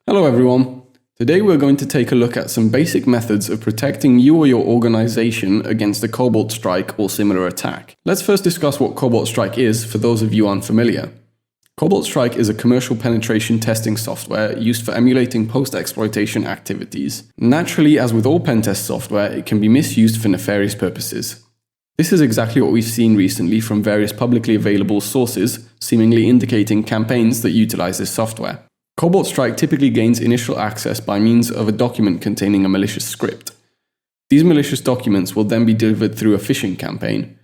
Hello everyone. Today we're going to take a look at some basic methods of protecting you or your organization against a Cobalt Strike or similar attack. Let's first discuss what Cobalt Strike is for those of you unfamiliar. Cobalt Strike is a commercial penetration testing software used for emulating post-exploitation activities. Naturally, as with all pen test software, it can be misused for nefarious purposes. This is exactly what we've seen recently from various publicly available sources, seemingly indicating campaigns that utilize this software. Cobalt Strike typically gains initial access by means of a document containing a malicious script. These malicious documents will then be delivered through a phishing campaign.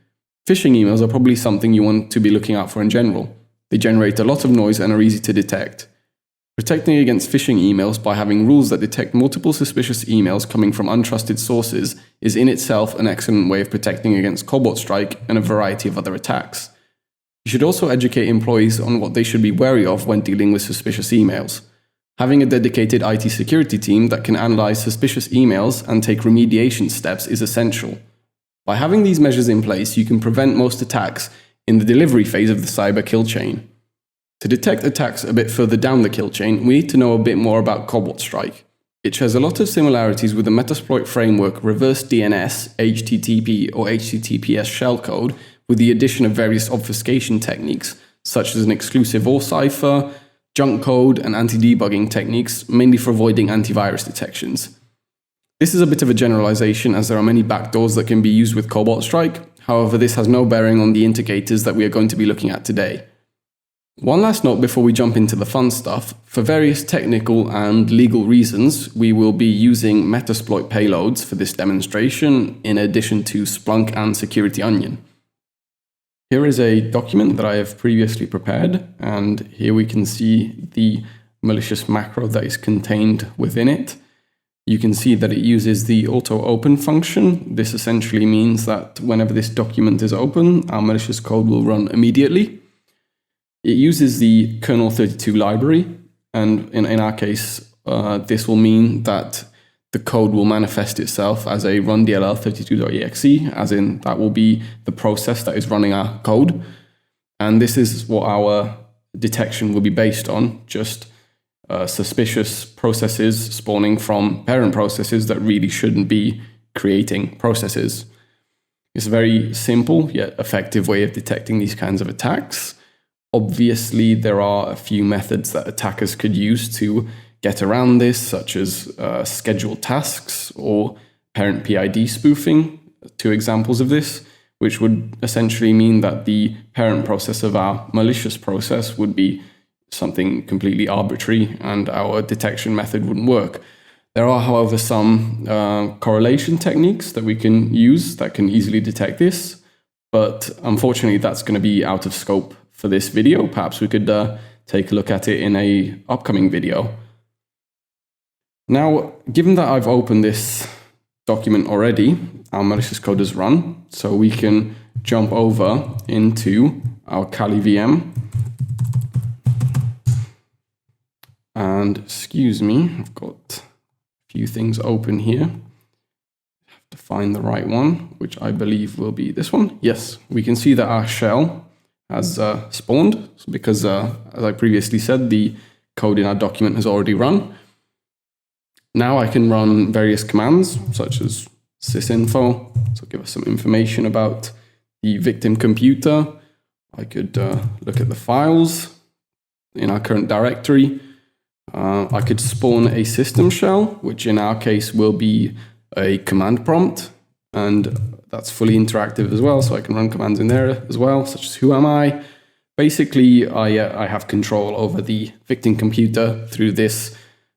Phishing emails are probably something you want to be looking out for in general. They generate a lot of noise and are easy to detect. Protecting against phishing emails by having rules that detect multiple suspicious emails coming from untrusted sources is in itself an excellent way of protecting against Cobalt Strike and a variety of other attacks. You should also educate employees on what they should be wary of when dealing with suspicious emails. Having a dedicated IT security team that can analyze suspicious emails and take remediation steps is essential. By having these measures in place, you can prevent most attacks in the delivery phase of the cyber kill chain. To detect attacks a bit further down the kill chain, we need to know a bit more about Cobalt Strike. It shares a lot of similarities with the Metasploit framework reverse DNS, HTTP or HTTPS shellcode, with the addition of various obfuscation techniques, such as an exclusive OR cipher, junk code, and anti-debugging techniques, mainly for avoiding antivirus detections. This is a bit of a generalization, as there are many backdoors that can be used with Cobalt Strike. However, this has no bearing on the indicators that we are going to be looking at today. One last note before we jump into the fun stuff. For various technical and legal reasons, we will be using Metasploit payloads for this demonstration, in addition to Splunk and Security Onion. Here is a document that I have previously prepared, and here we can see the malicious macro that is contained within it. You can see that it uses the auto-open function. This essentially means that whenever this document is open, our malicious code will run immediately. It uses the kernel 32 library, and in our case, this will mean that the code will manifest itself as a run.dll32.exe, as in that will be the process that is running our code. And this is what our detection will be based on, just suspicious processes spawning from parent processes that really shouldn't be creating processes. It's a very simple yet effective way of detecting these kinds of attacks. Obviously, there are a few methods that attackers could use to get around this, such as scheduled tasks or parent PID spoofing, two examples of this, which would essentially mean that the parent process of our malicious process would be something completely arbitrary and our detection method wouldn't work. There are, however, some correlation techniques that we can use that can easily detect this, but unfortunately that's going to be out of scope for this video. Perhaps we could take a look at it in an upcoming video. Now, given that I've opened this document already, our malicious code is run, so we can jump over into our Kali VM. And excuse me, I've got a few things open here. I have to find the right one, which I believe will be this one. Yes, we can see that our shell has spawned, because as I previously said, the code in our document has already run. Now I can run various commands, such as sysinfo, to give us some information about the victim computer. I could look at the files in our current directory. I could spawn a system shell, which in our case will be a command prompt, and that's fully interactive as well, so I can run commands in there as well, such as who am I. Basically, I have control over the victim computer through this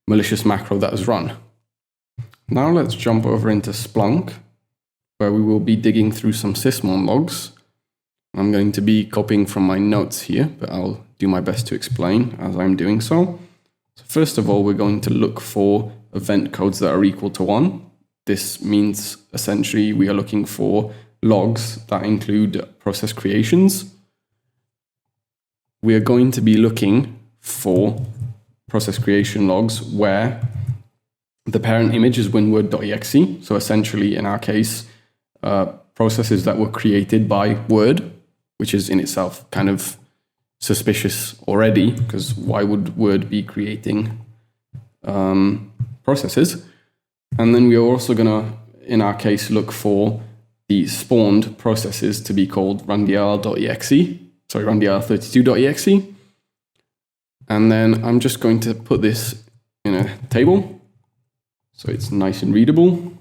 malicious macro that is run. Now let's jump over into Splunk, where we will be digging through some sysmon logs. I'm going to be copying from my notes here, but I'll do my best to explain as I'm doing so. So first of all, we're going to look for event codes that are equal to 1. This means essentially we are looking for logs that include process creations. We are going to be looking for process creation logs where the parent image is winword.exe. So essentially, in our case, processes that were created by Word, which is in itself kind of suspicious already, because why would Word be creating processes. And then we are also going to, in our case, look for the spawned processes to be called rundl.exe, And then I'm just going to put this in a table so it's nice and readable.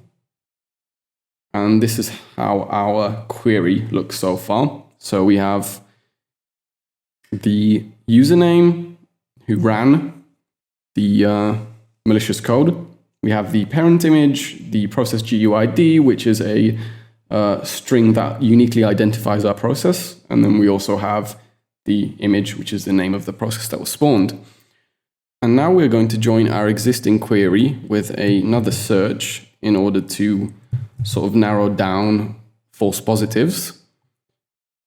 And this is how our query looks so far. So we have the username who ran the malicious code. We have the parent image, the process GUID, which is a string that uniquely identifies our process. And then we also have the image, which is the name of the process that was spawned. And now we're going to join our existing query with another search in order to sort of narrow down false positives.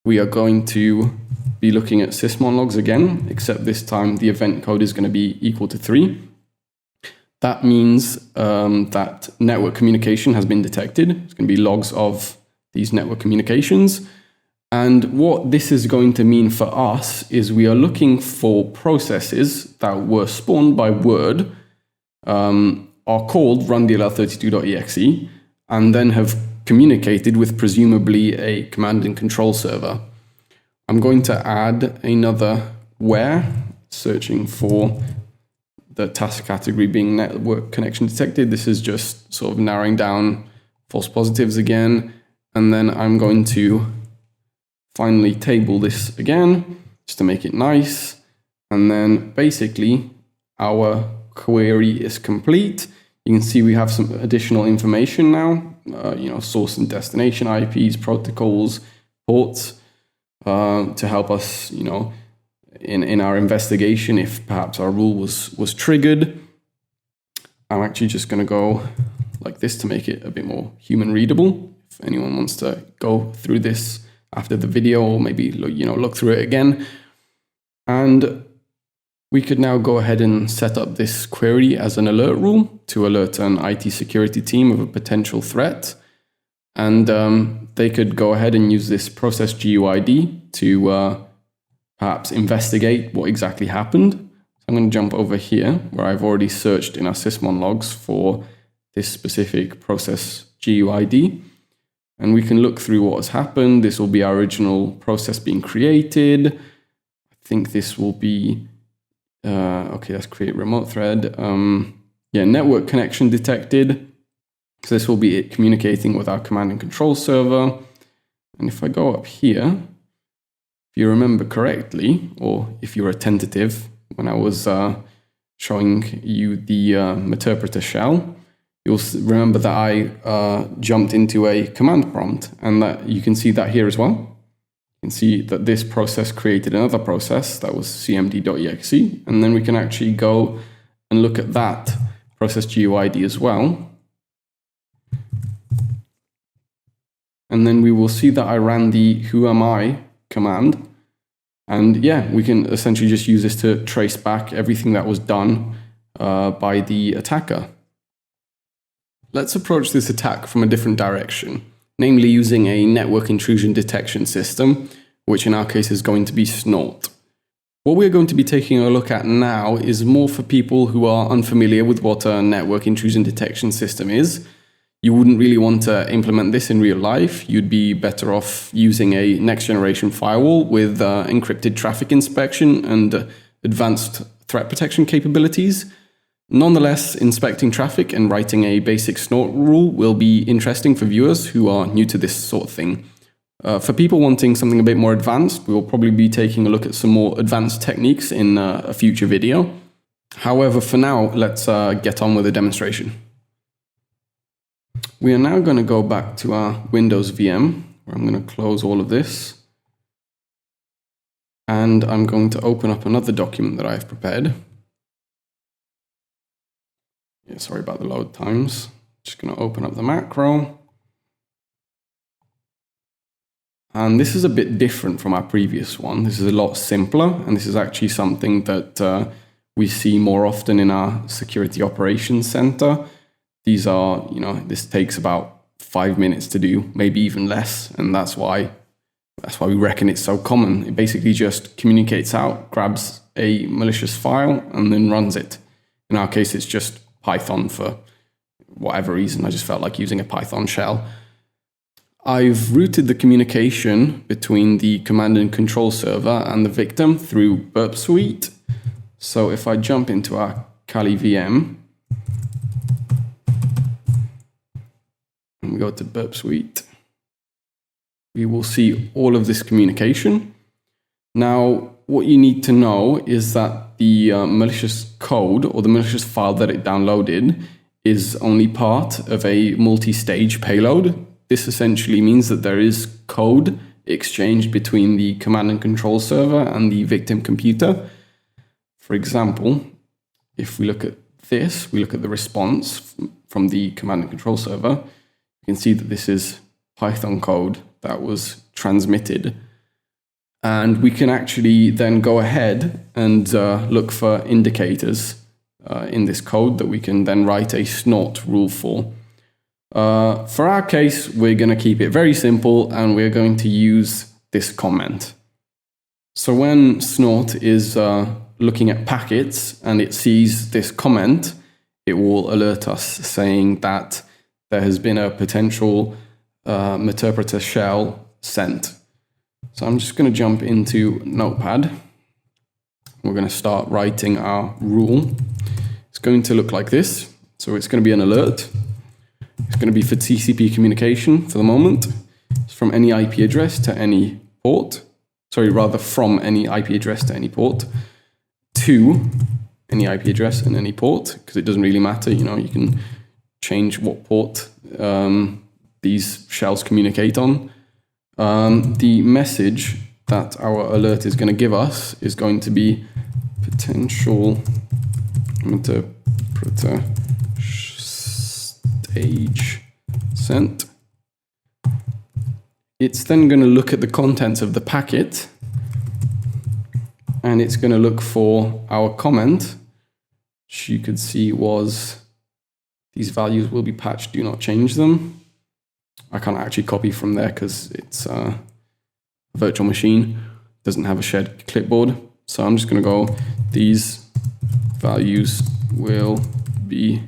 We are going to be looking at sysmon logs again, except this time the event code is going to be equal to 3. That means that network communication has been detected. It's going to be logs of these network communications. And what this is going to mean for us is we are looking for processes that were spawned by word, are called rundl.32.exe, and then have communicated with presumably a command and control server. I'm going to add another where, searching for the task category being network connection detected. This is just sort of narrowing down false positives again. And then I'm going to finally table this again, just to make it nice. And then basically our query is complete. You can see we have some additional information now, source and destination IPs, protocols, ports, to help us, in our investigation if perhaps our rule was triggered. I'm actually just going to go like this to make it a bit more human readable. If anyone wants to go through this after the video, or maybe look through it again. And we could now go ahead and set up this query as an alert rule to alert an IT security team of a potential threat. And they could go ahead and use this process GUID to perhaps investigate what exactly happened. So I'm going to jump over here where I've already searched in our sysmon logs for this specific process GUID. And we can look through what has happened. This will be our original process being created. I think this will be, okay, let's create remote thread. Network connection detected. So this will be it communicating with our command and control server. And if I go up here, if you remember correctly, or if you're attentive, when I was showing you the meterpreter shell, you'll remember that I jumped into a command prompt, and that you can see that here as well. You can see that this process created another process that was cmd.exe, and then we can actually go and look at that process GUID as well. And then we will see that I ran the whoami command. And yeah, we can essentially just use this to trace back everything that was done by the attacker. Let's approach this attack from a different direction, namely using a network intrusion detection system, which in our case is going to be Snort. What we're going to be taking a look at now is more for people who are unfamiliar with what a network intrusion detection system is. You wouldn't really want to implement this in real life. You'd be better off using a next generation firewall with encrypted traffic inspection and advanced threat protection capabilities. Nonetheless, inspecting traffic and writing a basic Snort rule will be interesting for viewers who are new to this sort of thing. For people wanting something a bit more advanced, we will probably be taking a look at some more advanced techniques in a future video. However, for now, let's get on with the demonstration. We are now going to go back to our Windows VM, where I'm going to close all of this. And I'm going to open up another document that I've prepared. Yeah, sorry about the load times. Just going to open up the macro. And this is a bit different from our previous one. This is a lot simpler, and this is actually something that we see more often in our security operations center. These are, this takes about 5 minutes to do, maybe even less, and that's why we reckon it's so common. It basically just communicates out, grabs a malicious file, and then runs it. In our case, it's just Python for whatever reason. I just felt like using a Python shell. I've routed the communication between the command and control server and the victim through Burp Suite. So if I jump into our Kali VM and we go to Burp Suite, we will see all of this communication. Now, what you need to know is that the malicious code or the malicious file that it downloaded is only part of a multi-stage payload. This essentially means that there is code exchanged between the command and control server and the victim computer. For example, if we look at this, we look at the response from the command and control server, you can see that this is Python code that was transmitted. And we can actually then go ahead and look for indicators in this code that we can then write a snort rule for. For our case, we're going to keep it very simple and we're going to use this comment. So when snort is looking at packets and it sees this comment, it will alert us saying that there has been a potential interpreter shell sent. So I'm just going to jump into Notepad. We're going to start writing our rule. It's going to look like this. So it's going to be an alert. It's going to be for TCP communication for the moment. It's from any IP address to any port. Sorry, rather from any IP address to any port to any IP address and any port, because it doesn't really matter. You know, you can change what port these shells communicate on. The message that our alert is going to give us is going to be potential interpreter stage sent. It's then going to look at the contents of the packet and it's going to look for our comment, which you could see was these values will be patched, do not change them. I can't actually copy from there because it's a virtual machine, doesn't have a shared clipboard. So I'm just going to go, these values will be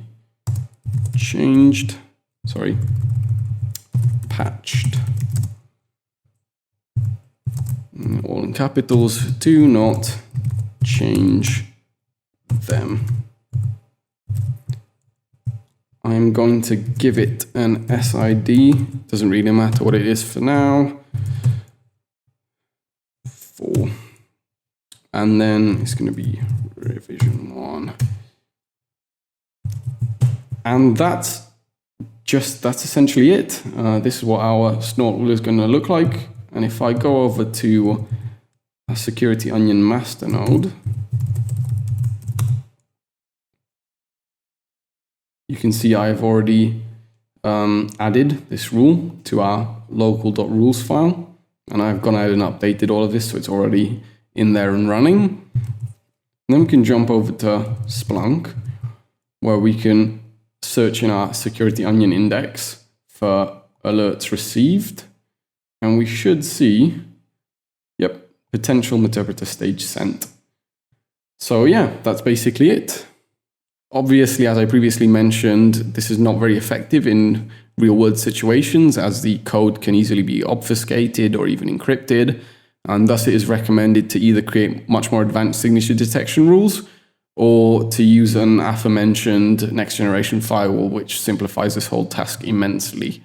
patched, all in capitals, do not change them. I'm going to give it an SID, doesn't really matter what it is for now, 4. And then it's going to be revision 1. And that's essentially it. This is what our snort rule is going to look like. And if I go over to a security onion master node, you can see I've already added this rule to our local.rules file. And I've gone ahead and updated all of this, so it's already in there and running. And then we can jump over to Splunk, where we can search in our security onion index for alerts received. And we should see, yep, potential interpreter stage sent. So yeah, that's basically it. Obviously, as I previously mentioned, this is not very effective in real-world situations, as the code can easily be obfuscated or even encrypted, and thus it is recommended to either create much more advanced signature detection rules or to use an aforementioned next-generation firewall, which simplifies this whole task immensely.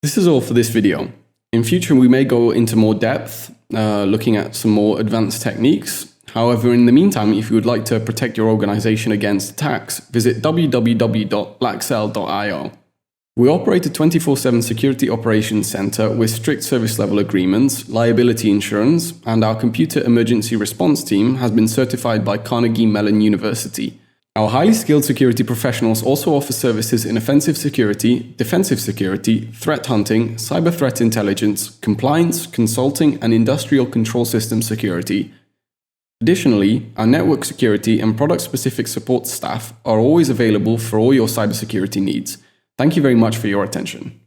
This is all for this video. In future, we may go into more depth, looking at some more advanced techniques. However, in the meantime, if you would like to protect your organization against attacks, visit www.blackcell.io. We operate a 24/7 security operations center with strict service level agreements, liability insurance, and our computer emergency response team has been certified by Carnegie Mellon University. Our highly skilled security professionals also offer services in offensive security, defensive security, threat hunting, cyber threat intelligence, compliance, consulting, and industrial control system security. Additionally, our network security and product-specific support staff are always available for all your cybersecurity needs. Thank you very much for your attention.